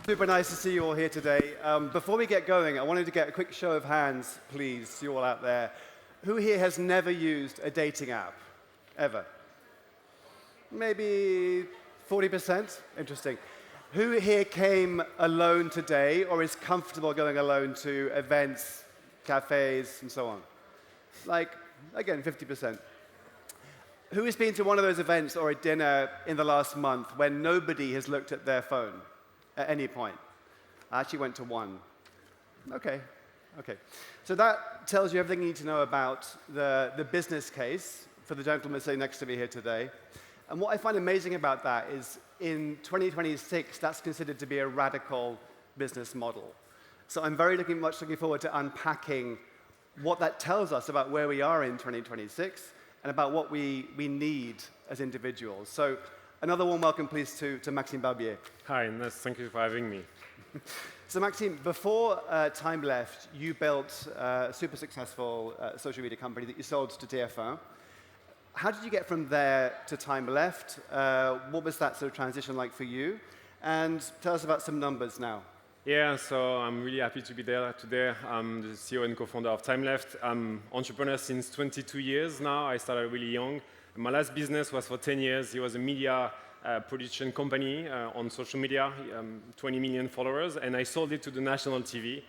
Super nice to see you all here today. Before we get going, I wanted to get a quick show of hands, please, you all out there. Who here has never used a dating app? Ever? Maybe 40%? Interesting. Who here came alone today or is comfortable going alone to events, cafes, and so on? Like, again, 50%. Who has been to one of those events or a dinner in the last month when nobody has looked at their phone at any point? I actually went to one. Okay. So that tells you everything you need to know about the business case for the gentleman sitting next to me here today. And what I find amazing about that is in 2026, that's considered to be a radical business model. So I'm very much looking forward to unpacking what that tells us about where we are in 2026 and about what we need as individuals. So another warm welcome, please, to Maxime Barbier. Hi, nice. Thank you for having me. So Maxime, before Timeleft, you built a super successful social media company that you sold to TF1. How did you get from there to Timeleft? What was that sort of transition like for you? And tell us about some numbers now. Yeah, so I'm really happy to be there today. I'm the CEO and co-founder of Timeleft. I'm entrepreneur since 22 years now. I started really young. My last business was for 10 years. It was a media production company on social media, 20 million followers, and I sold it to the national TV.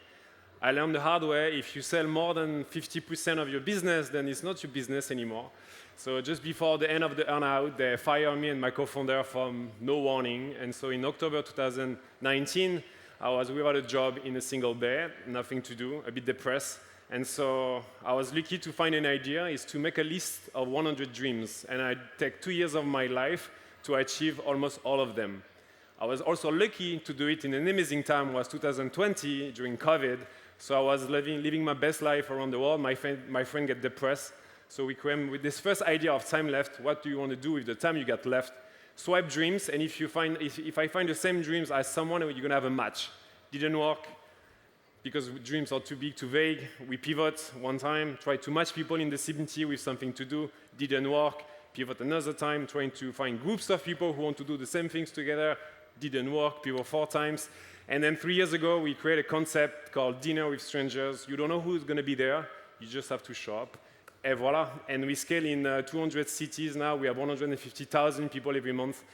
I learned the hard way, if you sell more than 50% of your business, then it's not your business anymore. So just before the end of the earn-out, they fired me and my co-founder from no warning. And so in October 2019, I was without a job in a single day, nothing to do, a bit depressed. And so I was lucky to find an idea, is to make a list of 100 dreams. And I'd take 2 years of my life to achieve almost all of them. I was also lucky to do it in an amazing time, was 2020, during COVID. So I was living my best life around the world. My friend got depressed. So we came with this first idea of time left. What do you want to do with the time you got left? Swipe dreams, and if I find the same dreams as someone, you're going to have a match. Didn't work, because dreams are too big, too vague. We pivot one time, try to match people in the vicinity with something to do. Didn't work. Pivot another time, trying to find groups of people who want to do the same things together. Didn't work. Pivot 4 times. And then 3 years ago, we created a concept called Dinner with Strangers. You don't know who's going to be there. You just have to show up. Et voila. And we scale in 200 cities now. We have 150,000 people every month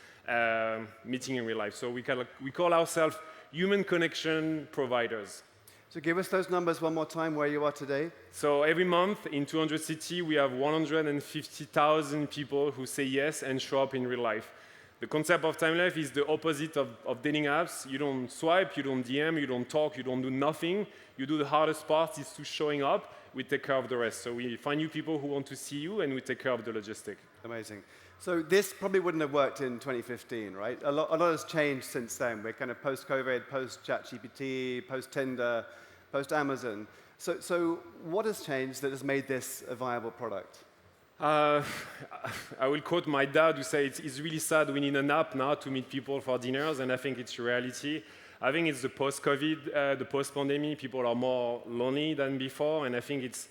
meeting in real life. So we call ourselves human connection providers. So give us those numbers one more time, where you are today. So every month in 200 cities, we have 150,000 people who say yes and show up in real life. The concept of Timeleft is the opposite of dating apps. You don't swipe, you don't DM, you don't talk, you don't do nothing. You do the hardest part, is to showing up. We take care of the rest. So we find you people who want to see you, and we take care of the logistic. Amazing. So this probably wouldn't have worked in 2015, right? A lot has changed since then. We're kind of post-COVID, post-ChatGPT, post-Tinder, post-Amazon. So what has changed that has made this a viable product? I will quote my dad, who said it's really sad we need an app now to meet people for dinners, and I think it's reality. I think it's the post-COVID, the post-pandemic. People are more lonely than before, and I think it's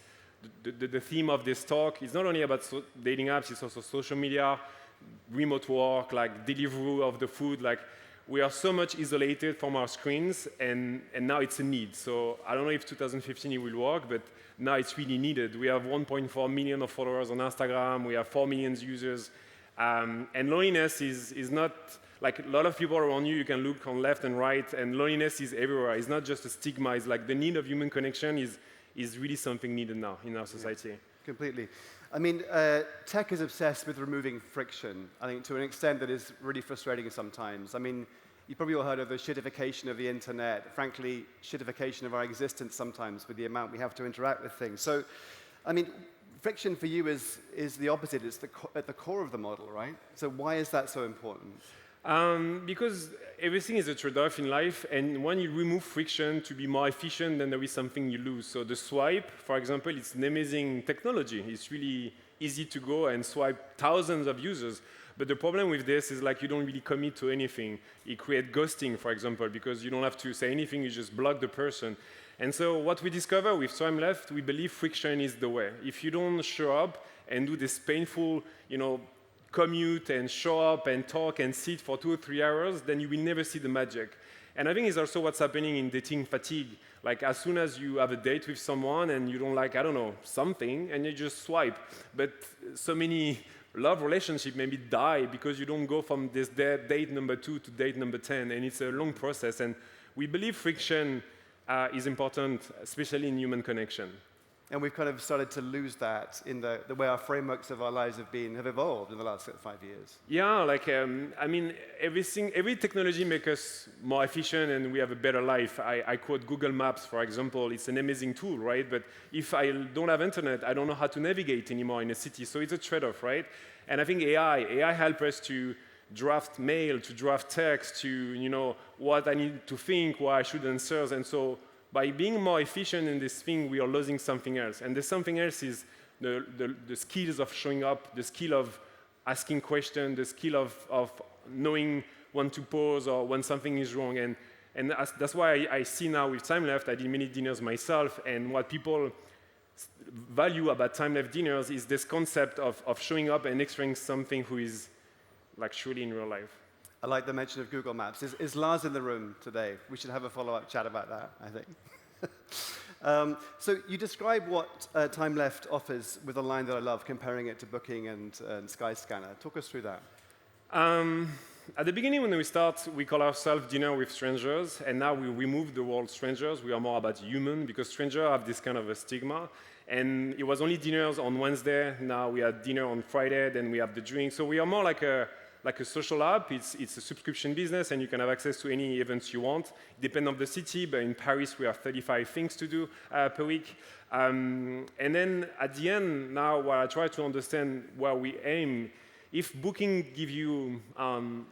the theme of this talk is not only about dating apps, it's also social media, remote work, like delivery of the food. Like, we are so much isolated from our screens, and now it's a need. So I don't know if 2015 it will work, but now it's really needed. We have 1.4 million of followers on Instagram. We have 4 million users. And loneliness is not, like, a lot of people around you, you can look on left and right, and loneliness is everywhere. It's not just a stigma. It's like the need of human connection is really something needed now in our society. Yeah, completely. I mean, tech is obsessed with removing friction, I think, to an extent that is really frustrating sometimes. I mean, you've probably all heard of the shitification of the internet, frankly, shitification of our existence sometimes with the amount we have to interact with things. So, I mean, friction for you is the opposite. It's at the core of the model, right? So why is that so important? Because everything is a trade-off in life, and when you remove friction to be more efficient, then there is something you lose. So the swipe, for example, it's an amazing technology. It's really easy to go and swipe thousands of users. But the problem with this is, like, you don't really commit to anything. It creates ghosting, for example, because you don't have to say anything, you just block the person. And so what we discover with Timeleft, we believe friction is the way. If you don't show up and do this painful, commute and show up and talk and sit for 2 or 3 hours, then you will never see the magic. And I think it's also what's happening in dating fatigue. Like as soon as you have a date with someone and you don't like, I don't know, something, and you just swipe. But so many love relationships maybe die because you don't go from this date number 2 to date number 10, and it's a long process. And we believe friction is important, especially in human connection. And we've kind of started to lose that in the way our frameworks of our lives have evolved in the last 5 years. Yeah, like, I mean, every technology makes us more efficient and we have a better life. I quote Google Maps, for example. It's an amazing tool, right? But if I don't have internet, I don't know how to navigate anymore in a city. So it's a trade-off, right? And I think AI helps us to draft mail, to draft text, to, you know, what I need to think, what I should answer. And so by being more efficient in this thing, we are losing something else. And the something else is the skills of showing up, the skill of asking questions, the skill of knowing when to pause or when something is wrong. And that's why I see now with Timeleft, I did many dinners myself, and what people value about Timeleft dinners is this concept of showing up and experiencing something who is like truly in real life. I like the mention of Google Maps. Is Lars in the room today? We should have a follow-up chat about that, I think. So you describe what Timeleft offers with a line that I love, comparing it to Booking and Skyscanner. Talk us through that. At the beginning, when we start, we call ourselves Dinner with Strangers, and now we remove the word strangers. We are more about human, because strangers have this kind of a stigma. And it was only dinners on Wednesday. Now we have dinner on Friday, then we have the drink. So we are more like a social app. It's a subscription business, and you can have access to any events you want. It depends on the city, but in Paris, we have 35 things to do per week. And then at the end, now what I try to understand where we aim, if Booking give you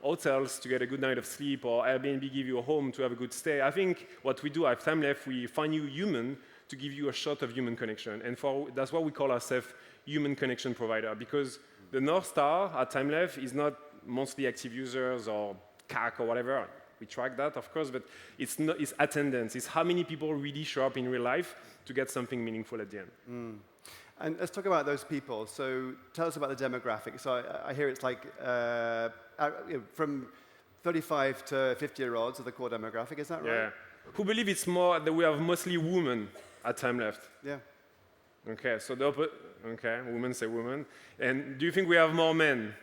hotels to get a good night of sleep, or Airbnb give you a home to have a good stay, I think what we do at Timeleft, we find you human to give you a shot of human connection. And that's why we call ourselves human connection provider, because the North Star at Timeleft is not monthly active users or CAC or whatever. We track that, of course, but it's attendance. It's how many people really show up in real life to get something meaningful at the end. Mm. And let's talk about those people. So tell us about the demographic. So I hear it's like from 35 to 50-year-olds are the core demographic. Is that right? Yeah. Who believe it's more that we have mostly women at Timeleft? Yeah. Okay, so okay, women say women. And do you think we have more men?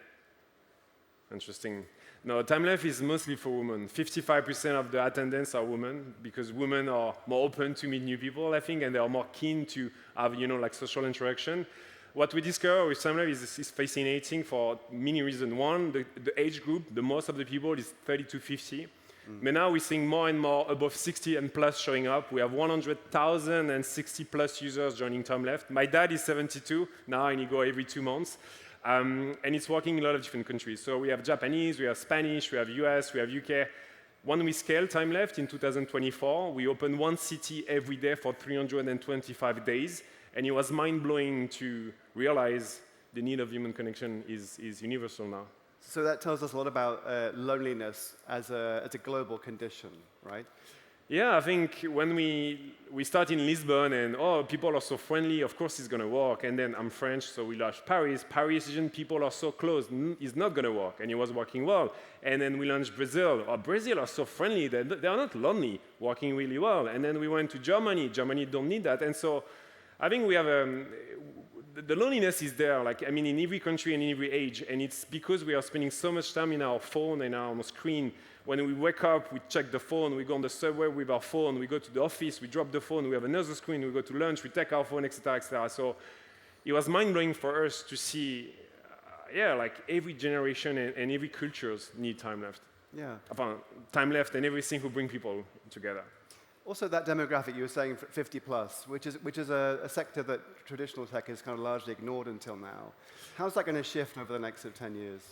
Interesting. No, Timeleft is mostly for women. 55% of the attendants are women, because women are more open to meet new people, I think, and they are more keen to have, you know, like social interaction. What we discover with Timeleft is fascinating for many reasons. One, the age group, the most of the people is 30 to 50. But now we're seeing more and more above 60 and plus showing up. We have 100,000 and 60 plus users joining Timeleft. My dad is 72 now, and he goes every 2 months. And it's working in a lot of different countries. So we have Japanese, we have Spanish, we have US, we have UK. When we scale Timeleft in 2024, we opened one city every day for 325 days. And it was mind-blowing to realize the need of human connection is universal now. So that tells us a lot about loneliness as a global condition, right? Yeah, I think when we start in Lisbon and, oh, people are so friendly, of course it's going to work. And then I'm French, so we launched Paris. Parisian people are so close, it's not going to work. And it was working well. And then we launched Brazil. Oh, Brazil are so friendly, they are not lonely, working really well. And then we went to Germany. Germany don't need that. And so I think we have the loneliness is there, like, I mean, in every country and in every age. And it's because we are spending so much time in our phone and our screen. When we wake up, we check the phone, we go on the subway with our phone, we go to the office, we drop the phone, we have another screen, we go to lunch, we take our phone, etc., etc. So it was mind-blowing for us to see, like every generation and every cultures need Timeleft. Yeah. Timeleft and everything who bring people together. Also, that demographic you were saying, 50 plus, which is a sector that traditional tech is kind of largely ignored until now. How's that going to shift over the next 10 years?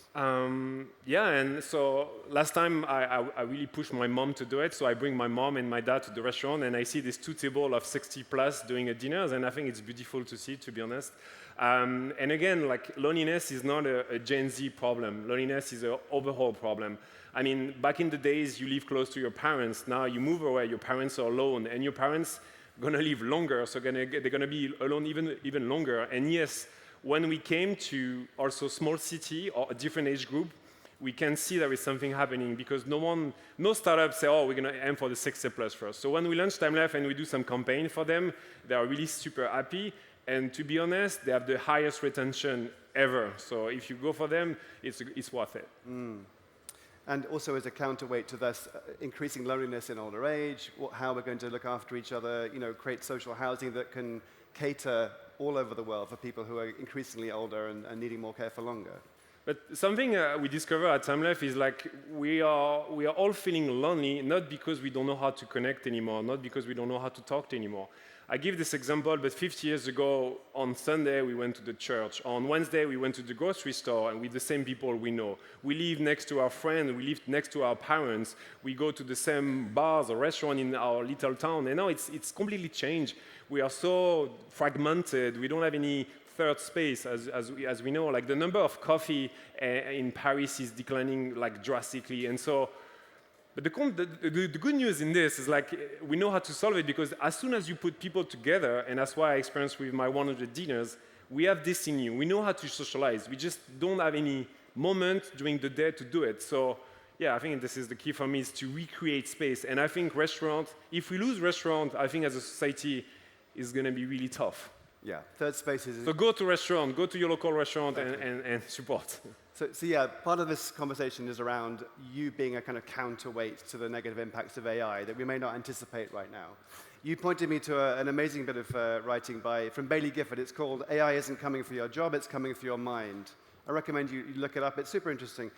Yeah, and so last time I really pushed my mom to do it. So I bring my mom and my dad to the restaurant, and I see these two tables of 60 plus doing a dinner, and I think it's beautiful to see, to be honest. And again, like, loneliness is not a Gen Z problem. Loneliness is an overall problem. I mean, back in the days, you live close to your parents. Now you move away, your parents are alone, and your parents are going to live longer, so they're going to be alone even longer. And yes, when we came to also small city or a different age group, we can see there is something happening because no startup say, oh, we're going to aim for the 60 plus first. So when we launch Timeleft and we do some campaign for them, they are really super happy. And to be honest, they have the highest retention ever. So if you go for them, it's worth it. And also as a counterweight to this increasing loneliness in older age, how we're going to look after each other, create social housing that can cater all over the world for people who are increasingly older and needing more care for longer. But something we discover at Timeleft is like we are all feeling lonely, not because we don't know how to connect anymore, not because we don't know how to talk anymore. I give this example, but 50 years ago, on Sunday, we went to the church. On Wednesday, we went to the grocery store and with the same people we know. We live next to our friends, we live next to our parents, we go to the same bars or restaurant in our little town. And now it's completely changed. We are so fragmented, we don't have any third space, as we know. Like the number of coffee in Paris is declining like drastically. And so, but the good news in this is like we know how to solve it because as soon as you put people together, and that's why I experienced with my 100 dinners, we have this in you. We know how to socialize. We just don't have any moment during the day to do it. So yeah, I think this is the key for me is to recreate space. And I think restaurant, if we lose restaurant, I think as a society, it's going to be really tough. Yeah, third spaces. So go to restaurant, go to your local restaurant and support. So yeah, part of this conversation is around you being a kind of counterweight to the negative impacts of AI that we may not anticipate right now. You pointed me to an amazing bit of writing from Bailey Gifford. It's called AI Isn't Coming for Your Job, It's Coming for Your Mind. I recommend you look it up. It's super interesting.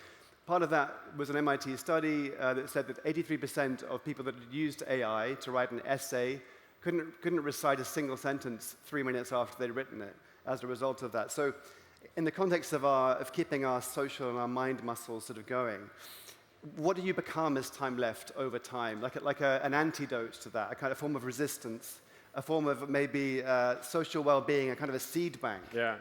Part of that was an MIT study that said that 83% of people that had used AI to write an essay couldn't recite a single sentence 3 minutes after they'd written it as a result of that. So in the context of keeping our social and our mind muscles sort of going, what do you become as Timeleft over time? Like an antidote to that, a kind of form of resistance, a form of maybe social well-being, a kind of a seed bank. Yeah.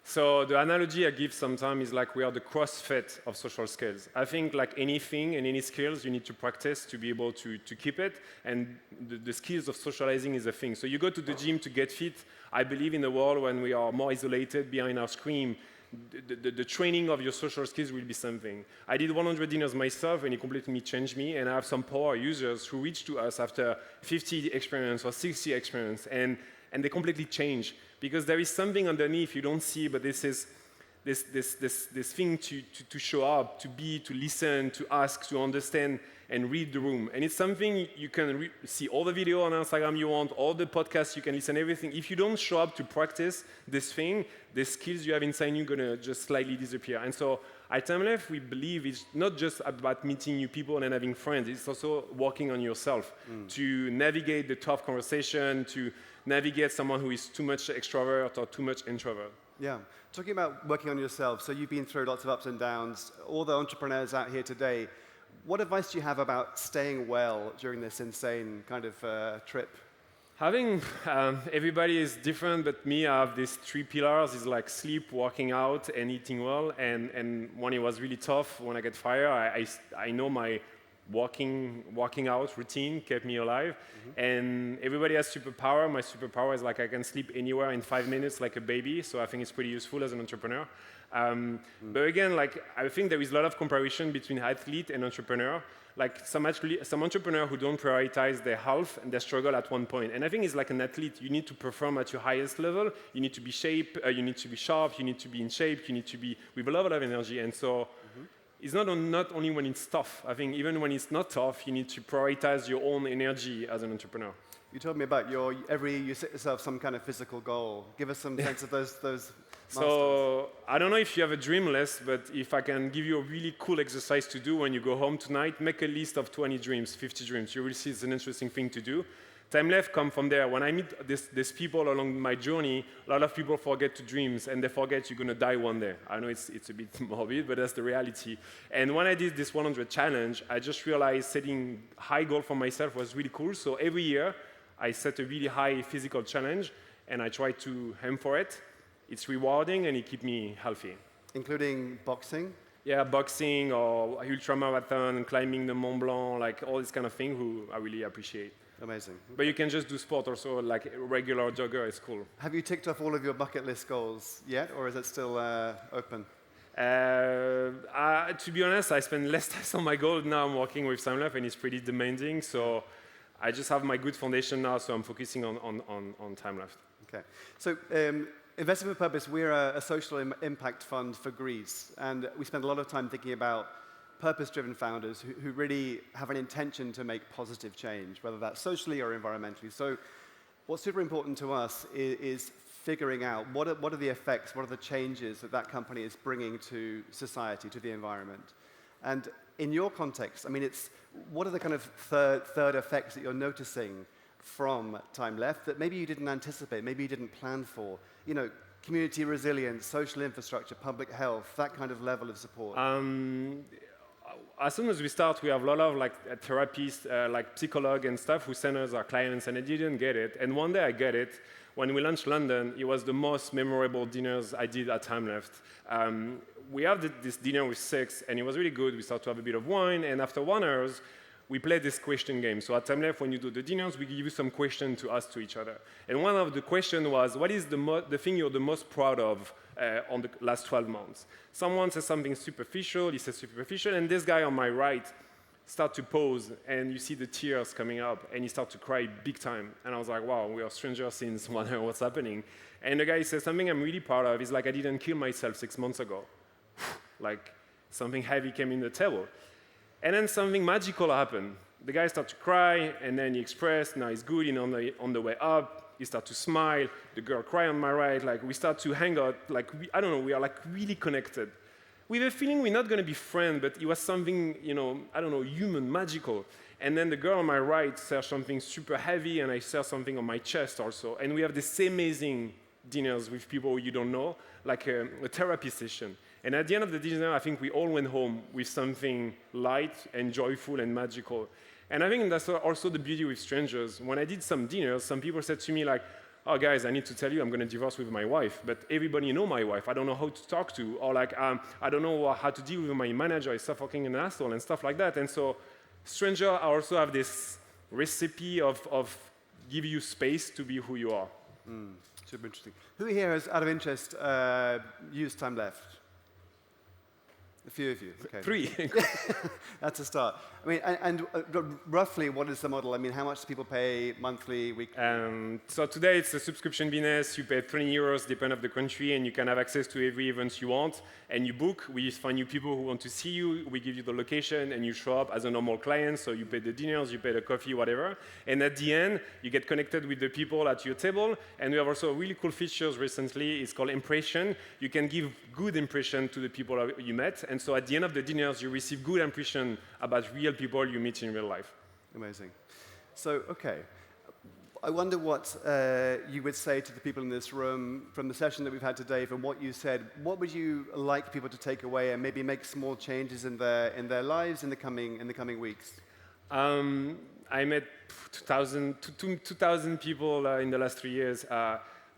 So the analogy I give sometimes is like we are the CrossFit of social skills. I think like anything and any skills, you need to practice to be able to keep it. And the skills of socializing is a thing. So you go to the gym to get fit. I believe in a world when we are more isolated behind our screen, the training of your social skills will be something. I did 100 dinners myself and it completely changed me. And I have some power users who reach to us after 50 experience or 60 experience and they completely change. Because there is something underneath you don't see, but this is this thing to show up, to be, to listen, to ask, to understand, and read the room. And it's something you can see all the video on Instagram you want, all the podcasts you can listen, everything. If you don't show up to practice this thing, the skills you have inside you are going to just slightly disappear. And so at Timeleft, we believe it's not just about meeting new people and having friends. It's also working on yourself to navigate the tough conversation, to navigate someone who is too much extrovert or too much introvert. Yeah. Talking about working on yourself, so you've been through lots of ups and downs. All the entrepreneurs out here today, what advice do you have about staying well during this insane kind of trip? Having everybody is different, but me, I have these 3 pillars. It's like sleep, working out, and eating well. And when it was really tough, when I get fired, I know my working out routine kept me alive. And everybody has superpower. My superpower is like I can sleep anywhere in 5 minutes like a baby. So I think it's pretty useful as an entrepreneur. But again, like I think there is a lot of comparison between athlete and entrepreneur. Like some entrepreneurs who don't prioritize their health and they struggle at one point. And I think it's like an athlete. You need to perform at your highest level. You need to be you need to be sharp. You need to be in shape. You need to be with a lot of energy. And so it's not only when it's tough. I think even when it's not tough, you need to prioritize your own energy as an entrepreneur. You told me about you set yourself some kind of physical goal. Give us some sense of those milestones. So I don't know if you have a dream list, but if I can give you a really cool exercise to do when you go home tonight, make a list of 20 dreams, 50 dreams. You will see it's an interesting thing to do. Timeleft come from there. When I meet these people along my journey, a lot of people forget to dreams, and they forget you're going to die one day. I know it's a bit morbid, but that's the reality. And when I did this 100 challenge, I just realized setting high goal for myself was really cool. So every year, I set a really high physical challenge, and I try to aim for it. It's rewarding, and it keeps me healthy. Including boxing? Yeah, boxing or ultramarathon, climbing the Mont Blanc, like all this kind of thing, who I really appreciate. Amazing. But you can just do sport also, like a regular jogger is cool. Have you ticked off all of your bucket list goals yet, or is it still open? To be honest, I spend less time on my goal. Now I'm working with Timeleft and it's pretty demanding. So I just have my good foundation now, so I'm focusing on Timeleft. Okay. So Investing with Purpose, we're a social impact fund for Greece. And we spend a lot of time thinking about purpose-driven founders who really have an intention to make positive change, whether that's socially or environmentally. So what's super important to us is figuring out what are the effects, what are the changes that company is bringing to society, to the environment. And in your context, I mean, what are the kind of third effects that you're noticing from Timeleft that maybe you didn't anticipate, maybe you didn't plan for? You know, community resilience, social infrastructure, public health, that kind of level of support. As soon as we start, we have a lot of therapists, like psychologues and stuff who send us our clients, and I didn't get it. And one day I get it. When we launched London, it was the most memorable dinners I did at Timeleft. We have this dinner with 6, and it was really good. We started to have a bit of wine, and after 1 hour, we played this question game. So at Timeleft, when you do the dinners, we give you some questions to ask to each other. And one of the questions was, what is the thing you're the most proud of on the last 12 months? Someone says something superficial, he says superficial, and this guy on my right starts to pause, and you see the tears coming up, and he starts to cry big time. And I was like, wow, we are strangers since 1 hour, what's happening? And the guy says, something I'm really proud of is like, I didn't kill myself 6 months ago. Like, something heavy came in the table. And then something magical happened. The guy started to cry, and then he expressed, now he's good, and on the way up, he started to smile, the girl cried on my right, like we start to hang out, like, I don't know, we are like really connected. We have a feeling we're not gonna be friends, but it was something, you know, I don't know, human, magical. And then the girl on my right said something super heavy, and I said something on my chest also. And we have this amazing dinners with people you don't know, like a therapy session. And at the end of the dinner, I think we all went home with something light and joyful and magical. And I think that's also the beauty with strangers. When I did some dinners, some people said to me like, oh guys, I need to tell you I'm going to divorce with my wife, but everybody know my wife. I don't know how to talk to, or like, I don't know how to deal with my manager. He's fucking an asshole and stuff like that. And so strangers also have this recipe of give you space to be who you are. Super interesting. Who here has, out of interest, used Timeleft? A few of you. Okay. 3. That's a start. I mean, and roughly, what is the model? I mean, how much do people pay monthly, weekly? So today it's a subscription business. You pay 20 euros, depending on the country, and you can have access to every event you want. And you book. We find you people who want to see you. We give you the location, and you show up as a normal client. So you pay the dinners, you pay the coffee, whatever. And at the end, you get connected with the people at your table. And we have also really cool features recently. It's called impression. You can give good impression to the people you met. And so at the end of the dinners, you receive good impression about real people you meet in real life. Amazing. So, okay. I wonder what you would say to the people in this room from the session that we've had today, from what you said. What would you like people to take away and maybe make small changes in their lives in the coming weeks? I met 2,000 people in the last 3 years.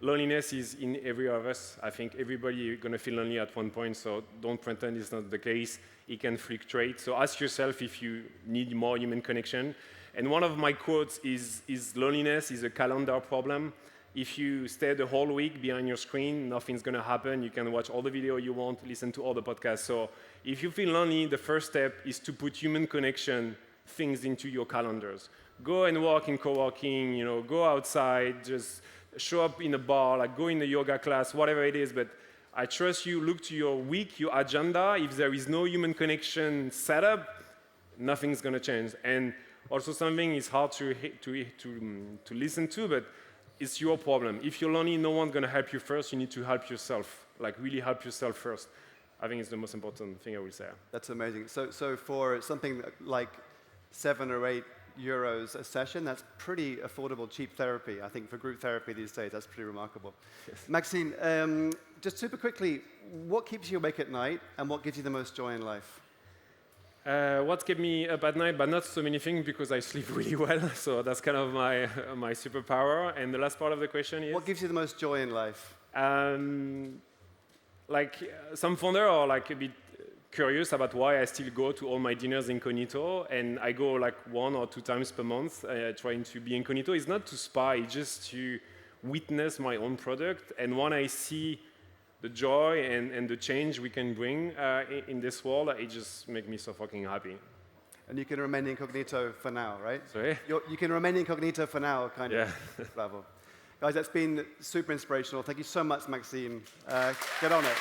Loneliness is in every of us. I think everybody is going to feel lonely at one point, so don't pretend it's not the case. It can fluctuate. So ask yourself if you need more human connection. And one of my quotes is loneliness is a calendar problem. If you stay the whole week behind your screen, nothing's going to happen. You can watch all the video you want, listen to all the podcasts. So if you feel lonely, the first step is to put human connection things into your calendars. Go and walk in co-working, you know, go outside, just show up in a bar, like go in a yoga class, whatever it is, but I trust you, look to your week, your agenda. If there is no human connection set up, nothing's going to change. And also something is hard to listen to, but it's your problem. If you're lonely, no one's going to help you first. You need to help yourself, like really help yourself first. I think it's the most important thing I will say. That's amazing. So for something like 7 or 8 euros a session, that's pretty affordable, cheap therapy. I think for group therapy these days, that's pretty remarkable. Yes. Maxime, just super quickly, what keeps you awake at night and what gives you the most joy in life? What kept me up at night, but not so many things because I sleep really well, so that's kind of my superpower. And the last part of the question is? What gives you the most joy in life? Like some founder are like a bit curious about why I still go to all my dinners incognito, and I go like 1 or 2 times per month trying to be incognito. It's not to spy, it's just to witness my own product. And when I see the joy and the change we can bring in this world, it just makes me so fucking happy. And you can remain incognito for now, right? Sorry? You can remain incognito for now, kind Yeah. of. Bravo. Guys, that's been super inspirational. Thank you so much, Maxime. Get on it.